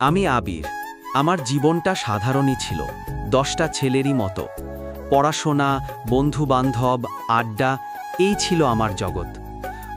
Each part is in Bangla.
আমি আবির। আমার জীবনটা সাধারণই ছিল, 10টা ছেলেরই মতো। পড়াশোনা, বন্ধুবান্ধব, আড্ডা, এই ছিল আমার জগৎ।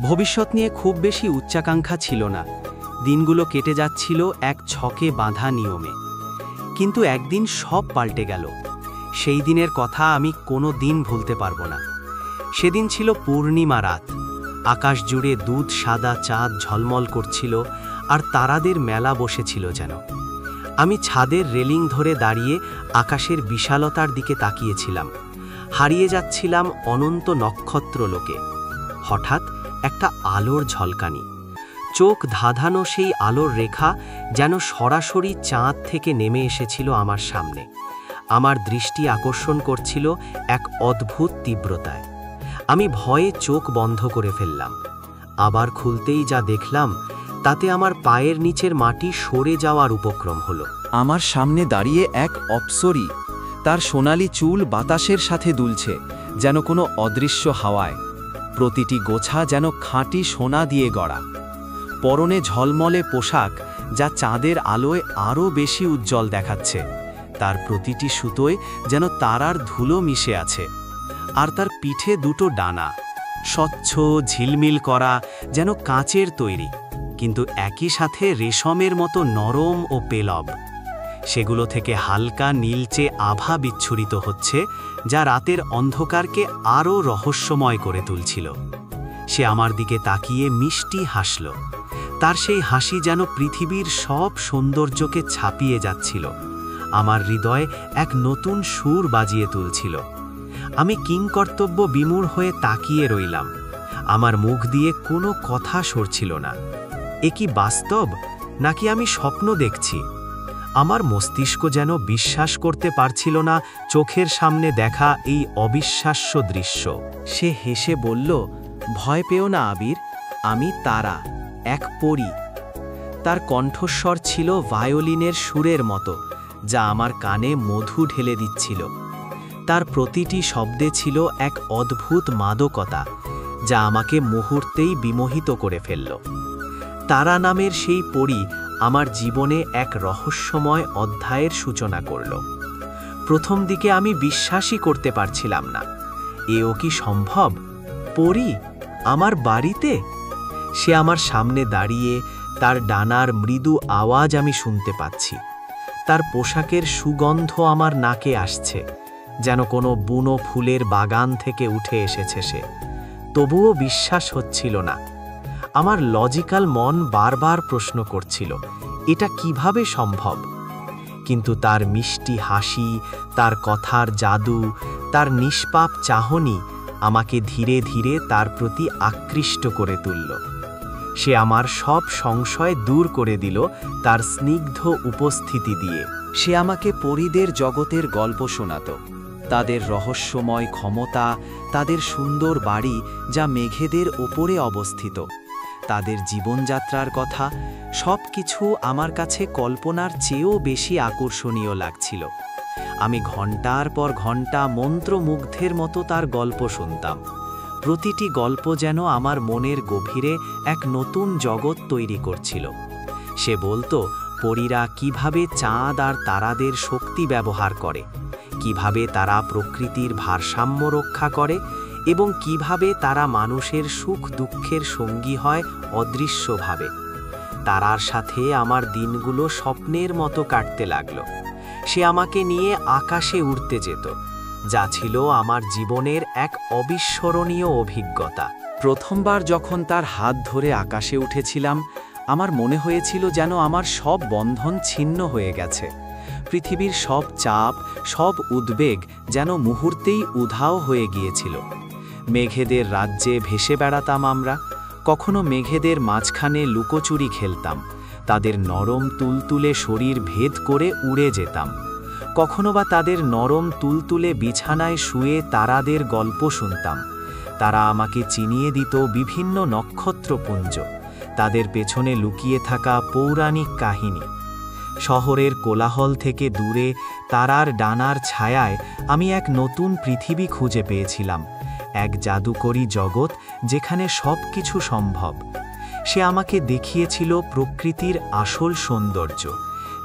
ভবিষ্যৎ নিয়ে খুব বেশি উচ্চাকাঙ্ক্ষা ছিল না। দিনগুলো কেটে যাচ্ছিল এক ছকে বাঁধা নিয়মে। কিন্তু একদিন সব পাল্টে গেল। সেই দিনের কথা আমি কোনো দিন ভুলতে পারবো না। সেদিন ছিল পূর্ণিমা রাত। আকাশ জুড়ে দুধ সাদা চাঁদ ঝলমল করছিল, আর তারাদের মেলা বসেছিল যেন। আমি ছাদের রেলিং ধরে দাঁড়িয়ে আকাশের বিশালতার দিকে তাকিয়েছিলাম। হারিয়ে যাচ্ছিলাম অনন্ত নক্ষত্রলোকে। হঠাৎ একটা আলোর ঝলকানি। চোখ ধাঁধানো সেই আলোর রেখা যেন সরাসরি চাঁদ থেকে নেমে এসেছিল আমার সামনে। আমার দৃষ্টি আকর্ষণ করছিল এক অদ্ভুত তীব্রতায়। আমি ভয়ে চোখ বন্ধ করে ফেললাম। আবার খুলতেই যা দেখলাম, তাতে আমার পায়ের নিচের মাটি সরে যাওয়ার উপক্রম হলো। আমার সামনে দাঁড়িয়ে এক অপ্সরী। তার সোনালি চুল বাতাসের সাথে দুলছে, যেন কোনো অদৃশ্য হাওয়ায়। প্রতিটি গোছা যেন খাঁটি সোনা দিয়ে গড়া। পরনে ঝলমলে পোশাক, যা চাঁদের আলোয় আরও বেশি উজ্জ্বল দেখাচ্ছে। তার প্রতিটি সুতোয় যেন তারার ধুলো মিশে আছে। আর তার পিঠে দুটো ডানা, স্বচ্ছ ঝিলমিল করা, যেন কাঁচের তৈরি, কিন্তু একই সাথে রেশমের মতো নরম ও পেলব। সেগুলো থেকে হালকা নীলচে আভা বিচ্ছুরিত হচ্ছে, যা রাতের অন্ধকারকে আরও রহস্যময় করে তুলছিল। সে আমার দিকে তাকিয়ে মিষ্টি হাসল। তার সেই হাসি যেন পৃথিবীর সব সৌন্দর্যকে ছাপিয়ে যাচ্ছিল। আমার হৃদয়ে এক নতুন সুর বাজিয়ে তুলছিল। আমি কিংকর্তব্য বিমূঢ় হয়ে তাকিয়ে রইলাম। আমার মুখ দিয়ে কোনো কথা সরছিল না। এ কি বাস্তব, নাকি আমি স্বপ্ন দেখছি? আমার মস্তিষ্ক যেন বিশ্বাস করতে পারছিল না চোখের সামনে দেখা এই অবিশ্বাস্য দৃশ্য। সে হেসে বলল, ভয় পেও না আবির, আমি তারা, এক পরী। তার কণ্ঠস্বর ছিল ভায়োলিনের সুরের মতো, যা আমার কানে মধু ঢেলে দিচ্ছিল। তার প্রতিটি শব্দে ছিল এক অদ্ভুত মাদকতা, যা আমাকে মুহূর্তেই বিমোহিত করে ফেলল। তারা নামের সেই পরী আমার জীবনে এক রহস্যময় অধ্যায়ের সূচনা করল। প্রথম দিকে আমি বিশ্বাসই করতে পারছিলাম না। এও কি সম্ভব? পরী আমার বাড়িতে? সে আমার সামনে দাঁড়িয়ে, তার ডানার মৃদু আওয়াজ আমি শুনতে পাচ্ছি। তার পোশাকের সুগন্ধ আমার নাকে আসছে, যেন কোনো বুনো ফুলের বাগান থেকে উঠে এসেছে সে। তবুও বিশ্বাস হচ্ছিল না। আমার লজিক্যাল মন বারবার প্রশ্ন করছিল, এটা কিভাবে সম্ভব? কিন্তু তার মিষ্টি হাসি, তার কথার জাদু, তার নিষ্পাপ চাহনি আমাকে ধীরে ধীরে তার প্রতি আকৃষ্ট করে তুলল। সে আমার সব সংশয় দূর করে দিল তার স্নিগ্ধ উপস্থিতি দিয়ে। সে আমাকে পরীদের জগতের গল্প শোনাত, তাদের রহস্যময় ক্ষমতা, তাদের সুন্দর বাড়ি যা মেঘেদের ওপরে অবস্থিত, তাদের জীবনযাত্রার কথা। সব কিছু আমার কাছে কল্পনার চেয়েও বেশি আকর্ষণীয় লাগছিল। আমি ঘণ্টার পর ঘণ্টা মন্ত্রমুগ্ধের মতো তার গল্প শুনতাম। প্রতিটি গল্প যেন আমার মনের গভীরে এক নতুন জগৎ তৈরি করছিল। সে বলতো পরীরা কিভাবে চাঁদ আর তারাদের শক্তি ব্যবহার করে, কিভাবে তারা প্রকৃতির ভারসাম্য রক্ষা করে, এবং কিভাবে তারা মানুষের সুখ দুঃখের সঙ্গী হয় অদৃশ্যভাবে। তারার সাথে আমার দিনগুলো স্বপ্নের মতো কাটতে লাগলো। সে আমাকে নিয়ে আকাশে উড়তে যেত, যা ছিল আমার জীবনের এক অবিস্মরণীয় অভিজ্ঞতা। প্রথমবার যখন তার হাত ধরে আকাশে উঠেছিলাম, আমার মনে হয়েছিল যেন আমার সব বন্ধন ছিন্ন হয়ে গেছে। পৃথিবীর সব চাপ, সব উদ্বেগ যেন মুহূর্তেই উধাও হয়ে গিয়েছিল। মেঘেদের রাজ্যে ভেসে বেড়াতাম আমরা। কখনো মেঘেদের মাঝখানে লুকোচুরি খেলতাম, তাদের নরম তুলতুলে শরীর ভেদ করে উড়ে যেতাম। কখনো বা তাদের নরম তুলতুলে বিছানায় শুয়ে তারাদের গল্প শুনতাম। তারা আমাকে চিনিয়ে দিত বিভিন্ন নক্ষত্রপুঞ্জ, তাদের পেছনে লুকিয়ে থাকা পৌরাণিক কাহিনী। শহরের কোলাহল থেকে দূরে তারার ডানার ছায়ায় আমি এক নতুন পৃথিবী খুঁজে পেয়েছিলাম, এক জাদুকরী জগৎ যেখানে সব কিছু সম্ভব। সে আমাকে দেখিয়েছিল প্রকৃতির আসল সৌন্দর্য,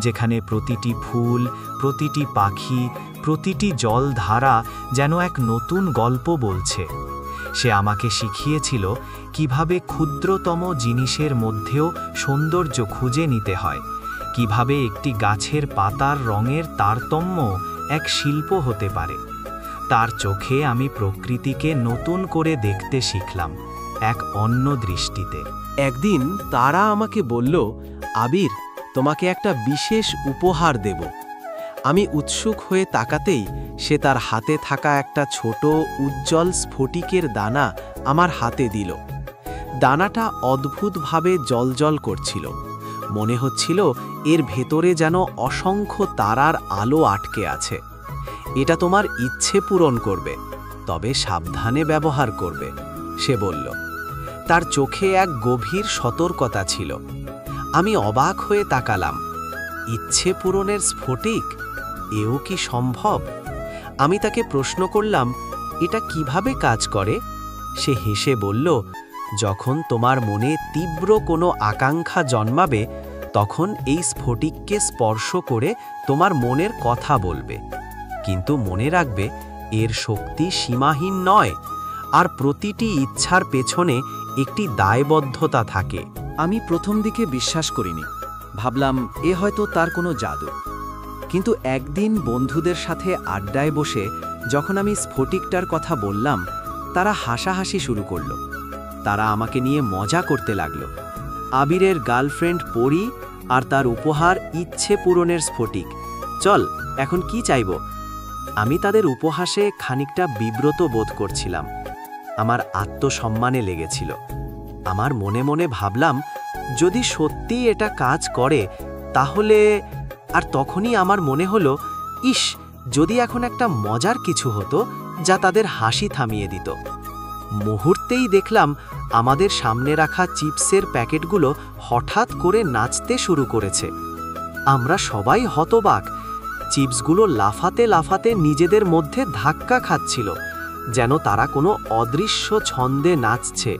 যেখানে প্রতিটি ফুল, প্রতিটি পাখি, প্রতিটি জলধারা যেন এক নতুন গল্প বলছে। সে আমাকে শিখিয়েছিল কিভাবে ক্ষুদ্রতম জিনিসের মধ্যেও সৌন্দর্য খুঁজে নিতে হয়, কিভাবে একটি গাছের পাতার রঙের তারতম্য এক শিল্প হতে পারে। তার চোখে আমি প্রকৃতিকে নতুন করে দেখতে শিখলাম, এক অন্য দৃষ্টিতে। একদিন তারা আমাকে বলল, আবির, তোমাকে একটা বিশেষ উপহার দেব। আমি উৎসুক হয়ে তাকাতেই সে তার হাতে থাকা একটা ছোট উজ্জ্বল স্ফটিকের দানা আমার হাতে দিল। দানাটা অদ্ভুতভাবে জ্বলজ্বল করছিল। মনে হচ্ছিল এর ভেতরে যেন অসংখ্য তারার আলো আটকে আছে। এটা তোমার ইচ্ছে পূরণ করবে, তবে সাবধানে ব্যবহার করবে, সে বলল। তার চোখে এক গভীর সতর্কতা ছিল। আমি অবাক হয়ে তাকালাম। ইচ্ছে পূরণের স্ফটিক, এও কি সম্ভব? আমি তাকে প্রশ্ন করলাম, এটা কিভাবে কাজ করে? সে হেসে বলল, যখন তোমার মনে তীব্র কোনো আকাঙ্ক্ষা জন্মাবে, তখন এই স্ফটিককে স্পর্শ করে তোমার মনের কথা বলবে। কিন্তু মনে রাখবে, এর শক্তি সীমাহীন নয়, আর প্রতিটি ইচ্ছার পেছনে একটি দায়বদ্ধতা থাকে। আমি প্রথম দিকে বিশ্বাস করিনি, ভাবলাম এ হয়তো তার কোনো জাদু। কিন্তু একদিন বন্ধুদের সাথে আড্ডায় বসে যখন আমি স্ফটিকটার কথা বললাম, তারা হাসাহাসি শুরু করল। তারা আমাকে নিয়ে মজা করতে লাগল। আবিরের গার্লফ্রেন্ড পরি আর তার উপহার ইচ্ছে পূরণের স্ফটিক, চল এখন কি চাইব? আমি তাদের উপহাসে খানিকটা বিব্রত বোধ করছিলাম। আমার আত্মসম্মানে লেগেছিল। আমার মনে মনে ভাবলাম, যদি সত্যি এটা কাজ করে তাহলে। আর তখনই আমার মনে হলো, ইস, যদি এখন একটা মজার কিছু হতো যা তাদের হাসি থামিয়ে দিত। মুহূর্তেই দেখলাম আমাদের সামনে রাখা চিপসের প্যাকেটগুলো হঠাৎ করে নাচতে শুরু করেছে। আমরা সবাই হতবাক। চিপসগুলো লাফাতে লাফাতে নিজেদের মধ্যে ধাক্কা খাচ্ছিল, যেন তারা কোনো অদৃশ্য ছন্দে নাচছে,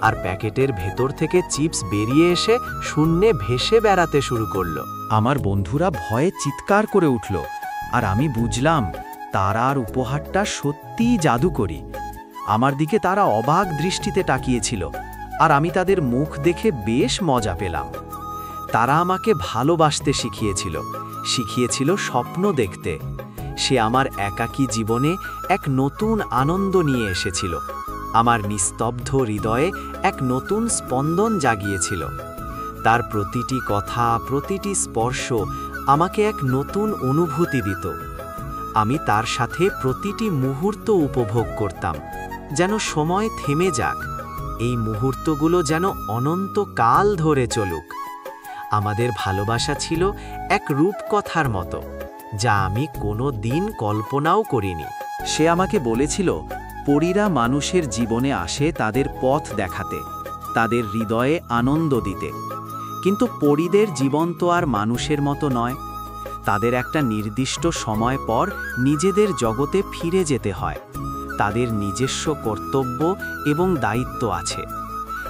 আর প্যাকেটের ভেতর থেকে চিপস বেরিয়ে এসে শূন্যে ভেসে বেড়াতে শুরু করল। আমার বন্ধুরা ভয়ে চিৎকার করে উঠল, আর আমি বুঝলাম তারার উপহারটা সত্যিই জাদুকরী। আমার দিকে তারা অবাক দৃষ্টিতে তাকিয়েছিল, আর আমি তাদের মুখ দেখে বেশ মজা পেলাম। তারা আমাকে ভালোবাসতে শিখিয়েছিল স্বপ্ন দেখতে। সে আমার একাকী জীবনে এক নতুন আনন্দ নিয়ে এসেছিল। আমার নিস্তব্ধ হৃদয়ে এক নতুন স্পন্দন জাগিয়েছিল। তার প্রতিটি কথা, প্রতিটি স্পর্শ আমাকে এক নতুন অনুভূতি দিত। আমি তার সাথে প্রতিটি মুহূর্ত উপভোগ করতাম, যেন সময় থেমে যাক, এই মুহূর্তগুলো যেন অনন্তকাল ধরে চলুক। আমাদের ভালোবাসা ছিল এক রূপকথার মতো, যা আমি কোনো দিন কল্পনাও করিনি। সে আমাকে বলেছিল, পরীরা মানুষের জীবনে আসে তাদের পথ দেখাতে, তাদের হৃদয়ে আনন্দ দিতে। কিন্তু পরীদের জীবন তো আর মানুষের মতো নয়। তাদের একটা নির্দিষ্ট সময় পর নিজেদের জগতে ফিরে যেতে হয়। তাদের নিজস্ব কর্তব্য এবং দায়িত্ব আছে।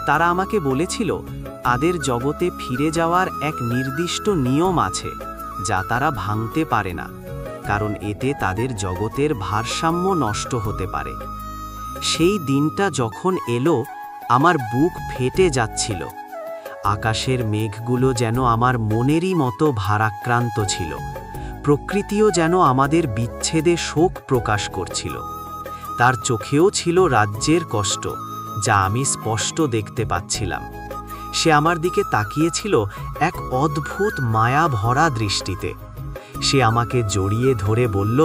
তারা আমাকে বলেছিল, তাদের জগতে ফিরে যাওয়ার এক নির্দিষ্ট নিয়ম আছে, যা তারা ভাঙতে পারে না, কারণ এতে তাদের জগতের ভারসাম্য নষ্ট হতে পারে। সেই দিনটা যখন এলো, আমার বুক ফেটে যাচ্ছিল। আকাশের মেঘগুলো যেন আমার মনেরই মতো ভারাক্রান্ত ছিল। প্রকৃতিও যেন আমাদের বিচ্ছেদে শোক প্রকাশ করছিল। তার চোখেও ছিল রাজ্যের কষ্ট, যা আমি স্পষ্ট দেখতে পাচ্ছিলাম। সে আমার দিকে তাকিয়েছিল এক অদ্ভুত মায়া ভরা দৃষ্টিতে। সে আমাকে জড়িয়ে ধরে বলল,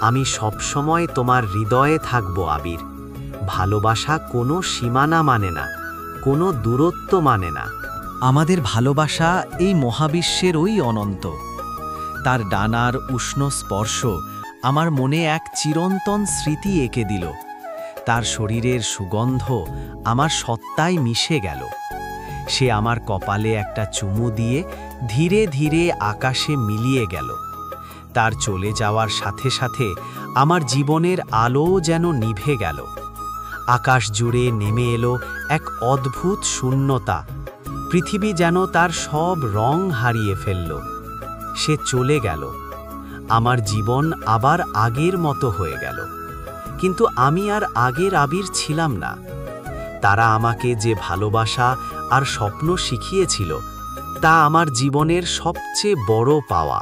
আমি সবসময় তোমার হৃদয়ে থাকব আবির। ভালোবাসা কোনো সীমানা মানে না, কোনো দূরত্ব মানে না। আমাদের ভালোবাসা এই মহাবিশ্বের ওই অনন্ত। তার ডানার উষ্ণ স্পর্শ আমার মনে এক চিরন্তন স্মৃতি এঁকে দিল। তার শরীরের সুগন্ধ আমার সত্তায় মিশে গেল। সে আমার কপালে একটা চুমু দিয়ে ধীরে ধীরে আকাশে মিলিয়ে গেল। তার চলে যাওয়ার সাথে সাথে আমার জীবনের আলোও যেন নিভে গেল। আকাশ জুড়ে নেমে এলো এক অদ্ভুত শূন্যতা। পৃথিবী যেন তার সব রং হারিয়ে ফেলল। সে চলে গেল। আমার জীবন আবার আগের মতো হয়ে গেল। কিন্তু আমি আর আগের আবির ছিলাম না। তারা আমাকে যে ভালোবাসা আর স্বপ্ন শিখিয়েছিল, তা আমার জীবনের সবচেয়ে বড় পাওয়া।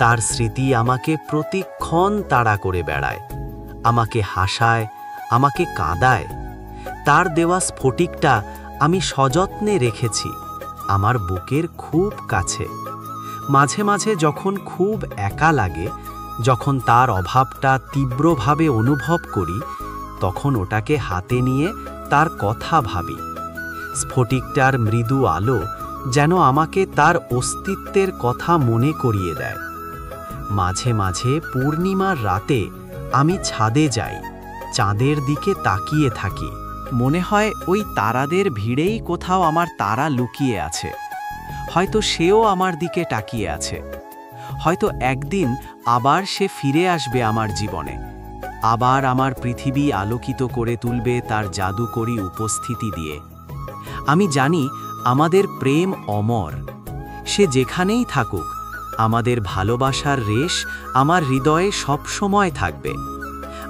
তার স্মৃতি আমাকে প্রতিক্ষণ তাড়া করে বেড়ায়, আমাকে হাসায়, আমাকে কাঁদায়। তার দেওয়া স্ফটিকটা আমি সযত্নে রেখেছি আমার বুকের খুব কাছে। মাঝে মাঝে যখন খুব একা লাগে, যখন তার অভাবটা তীব্রভাবে অনুভব করি, তখন ওটাকে হাতে নিয়ে তার কথা ভাবি। স্ফটিকটার মৃদু আলো যেন আমাকে তার অস্তিত্বের কথা মনে করিয়ে দেয়। মাঝে মাঝে পূর্ণিমার রাতে আমি ছাদে যাই, চাঁদের দিকে তাকিয়ে থাকি। মনে হয় ওই তারাদের ভিড়েই কোথাও আমার তারা লুকিয়ে আছে। হয়তো সেও আমার দিকে তাকিয়ে আছে। হয়তো একদিন আবার সে ফিরে আসবে আমার জীবনে, আবার আমার পৃথিবী আলোকিত করে তুলবে তার জাদুকরী উপস্থিতি দিয়ে। আমি জানি আমাদের প্রেম অমর। সে যেখানেই থাকুক, আমাদের ভালোবাসার রেশ আমার হৃদয়ে সবসময় থাকবে।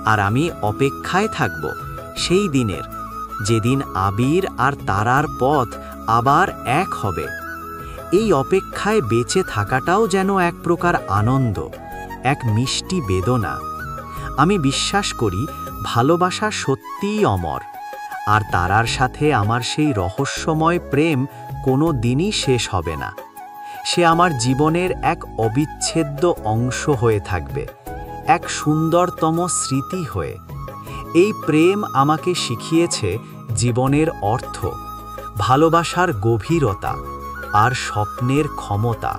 আর আমি অপেক্ষায় থাকব সেই দিনের, যেদিন আবির আর তারার পথ আবার এক হবে। এই অপেক্ষায় বেঁচে থাকাটাও যেন এক প্রকার আনন্দ, এক মিষ্টি বেদনা। আমি বিশ্বাস করি ভালোবাসা সত্যিই অমর, আর তারার সাথে আমার সেই রহস্যময় প্রেম কোনো দিনই শেষ হবে না। সে আমার জীবনের এক অবিচ্ছেদ্য অংশ হয়ে থাকবে, এক সুন্দরতম স্মৃতি হয়ে। এই প্রেম আমাকে শিখিয়েছে জীবনের অর্থ, ভালোবাসার গভীরতা আর স্বপ্নের ক্ষমতা।